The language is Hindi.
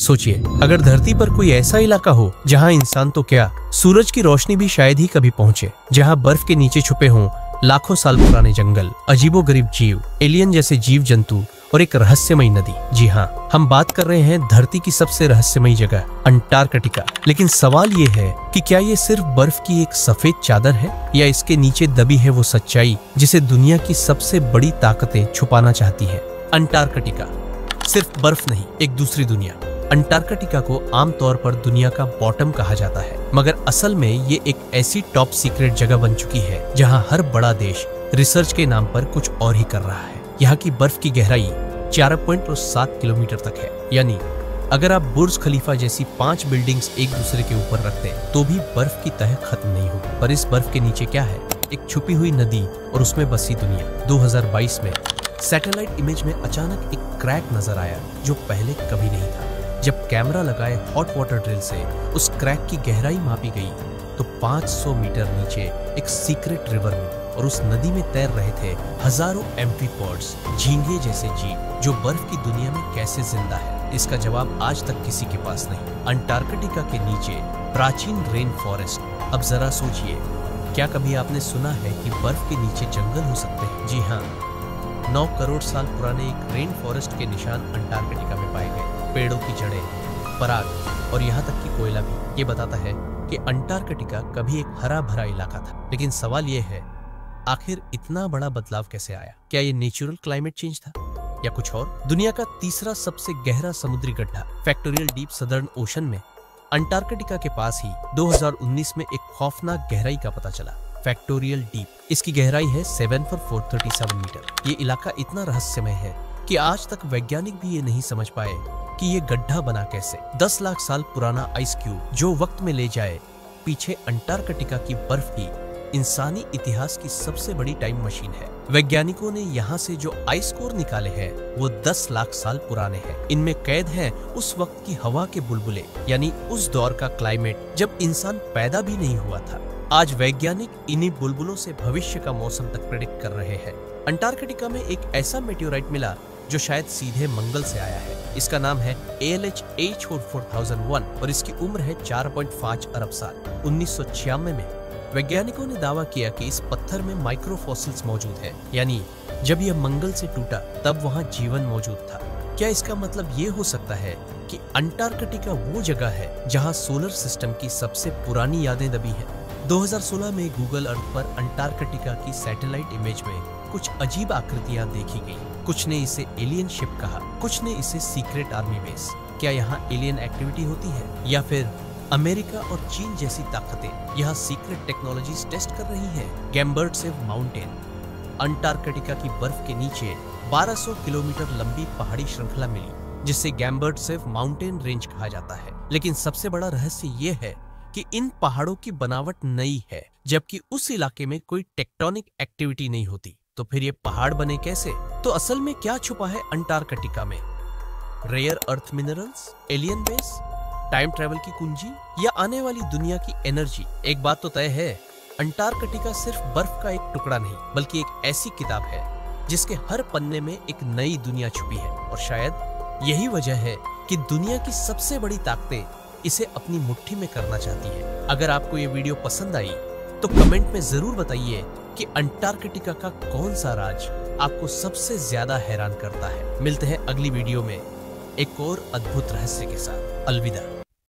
सोचिए, अगर धरती पर कोई ऐसा इलाका हो जहां इंसान तो क्या, सूरज की रोशनी भी शायद ही कभी पहुंचे, जहां बर्फ के नीचे छुपे हों लाखों साल पुराने जंगल, अजीबोगरीब जीव, एलियन जैसे जीव जंतु और एक रहस्यमयी नदी। जी हाँ, हम बात कर रहे हैं धरती की सबसे रहस्यमयी जगह अंटार्कटिका। लेकिन सवाल ये है कि क्या ये सिर्फ बर्फ की एक सफेद चादर है या इसके नीचे दबी है वो सच्चाई जिसे दुनिया की सबसे बड़ी ताकतें छुपाना चाहती है। अंटार्कटिका सिर्फ बर्फ नहीं, एक दूसरी दुनिया। अंटार्कटिका को आमतौर पर दुनिया का बॉटम कहा जाता है, मगर असल में ये एक ऐसी टॉप सीक्रेट जगह बन चुकी है जहां हर बड़ा देश रिसर्च के नाम पर कुछ और ही कर रहा है। यहाँ की बर्फ की गहराई 4.7 किलोमीटर तक है, यानी अगर आप बुर्ज खलीफा जैसी 5 बिल्डिंग्स एक दूसरे के ऊपर रखते तो भी बर्फ की तह खत्म नहीं होगी। पर इस बर्फ के नीचे क्या है? एक छुपी हुई नदी और उसमें बसी दुनिया। 2022 में सैटेलाइट इमेज में अचानक एक क्रैक नजर आया जो पहले कभी नहीं था। जब कैमरा लगाए हॉट वाटर ड्रिल से उस क्रैक की गहराई मापी गई तो 500 मीटर नीचे एक सीक्रेट रिवर में और उस नदी में तैर रहे थे हजारों एम्फीपॉड्स, झींगे जैसे जीव जो बर्फ की दुनिया में कैसे जिंदा है। इसका जवाब आज तक किसी के पास नहीं। अंटार्कटिका के नीचे प्राचीन रेन फॉरेस्ट। अब जरा सोचिए, क्या कभी आपने सुना है कि बर्फ के नीचे जंगल हो सकते हैं? जी हाँ, 9 करोड़ साल पुराने एक रेन फॉरेस्ट के निशान अंटार्कटिका में पाए गए। पेड़ों की जड़ें, पराग और यहाँ तक कि कोयला भी। ये बताता है कि अंटार्कटिका कभी एक हरा भरा इलाका था। लेकिन सवाल ये है, आखिर इतना बड़ा बदलाव कैसे आया? क्या ये नेचुरल क्लाइमेट चेंज था या कुछ और? दुनिया का तीसरा सबसे गहरा समुद्री गड्ढा फैक्टोरियल डीप सदर्न ओशन में अंटार्कटिका के पास ही 2019 में एक खौफनाक गहराई का पता चला। फैक्टोरियल डीप, इसकी गहराई है 7,437 मीटर। ये इलाका इतना रहस्यमय है कि आज तक वैज्ञानिक भी ये नहीं समझ पाए कि ये गड्ढा बना कैसे। 10 लाख साल पुराना आइस क्यूब जो वक्त में ले जाए पीछे अंटार्कटिका की बर्फ ही इंसानी इतिहास की सबसे बड़ी टाइम मशीन है। वैज्ञानिकों ने यहाँ से जो आइस कोर निकाले हैं वो 10 लाख साल पुराने हैं। इनमें कैद है उस वक्त की हवा के बुलबुले, यानी उस दौर का क्लाइमेट जब इंसान पैदा भी नहीं हुआ था। आज वैज्ञानिक इन्हीं बुलबुलों से भविष्य का मौसम तक प्रेडिक्ट कर रहे हैं। अंटार्कटिका में एक ऐसा मेटेओराइट मिला जो शायद सीधे मंगल से आया है। इसका नाम है ALH H4001 और इसकी उम्र है 4.5 अरब साल। 1996 में वैज्ञानिकों ने दावा किया कि इस पत्थर में माइक्रोफॉसिल्स मौजूद है, यानी जब यह मंगल से टूटा तब वहां जीवन मौजूद था। क्या इसका मतलब ये हो सकता है कि अंटार्कटिका वो जगह है जहां सोलर सिस्टम की सबसे पुरानी यादें दबी हैं? 2016 में गूगल अर्थ पर अंटार्कटिका की सैटेलाइट इमेज में कुछ अजीब आकृतियां देखी गई। कुछ ने इसे एलियन शिप कहा, कुछ ने इसे सीक्रेट आर्मी बेस। क्या यहाँ एलियन एक्टिविटी होती है या फिर अमेरिका और चीन जैसी ताकतें यहाँ सीक्रेट टेक्नोलॉजीज टेस्ट कर रही हैं? गैम्बर्टसेव माउंटेन, अंटार्कटिका की बर्फ के नीचे 1200 किलोमीटर लंबी पहाड़ी श्रृंखला मिली जिसे गैम्बर्टसेव माउंटेन रेंज कहा जाता है। लेकिन सबसे बड़ा रहस्य ये है कि इन पहाड़ों की बनावट नई है, जबकि उस इलाके में कोई टेक्टोनिक एक्टिविटी नहीं होती। तो फिर ये पहाड़ बने कैसे? तो असल में क्या छुपा है अंटार्कटिका में? Rare earth minerals, alien base, time travel की कुंजी या आने वाली दुनिया की एनर्जी? एक बात तो तय है, अंटार्कटिका सिर्फ बर्फ का एक टुकड़ा नहीं बल्कि एक ऐसी किताब है जिसके हर पन्ने में एक नई दुनिया छुपी है। और शायद यही वजह है कि दुनिया की सबसे बड़ी ताकतें इसे अपनी मुट्ठी में करना चाहती है। अगर आपको ये वीडियो पसंद आई तो कमेंट में जरूर बताइए कि अंटार्कटिका का कौन सा राज आपको सबसे ज्यादा हैरान करता है। मिलते हैं अगली वीडियो में एक और अद्भुत रहस्य के साथ। अलविदा।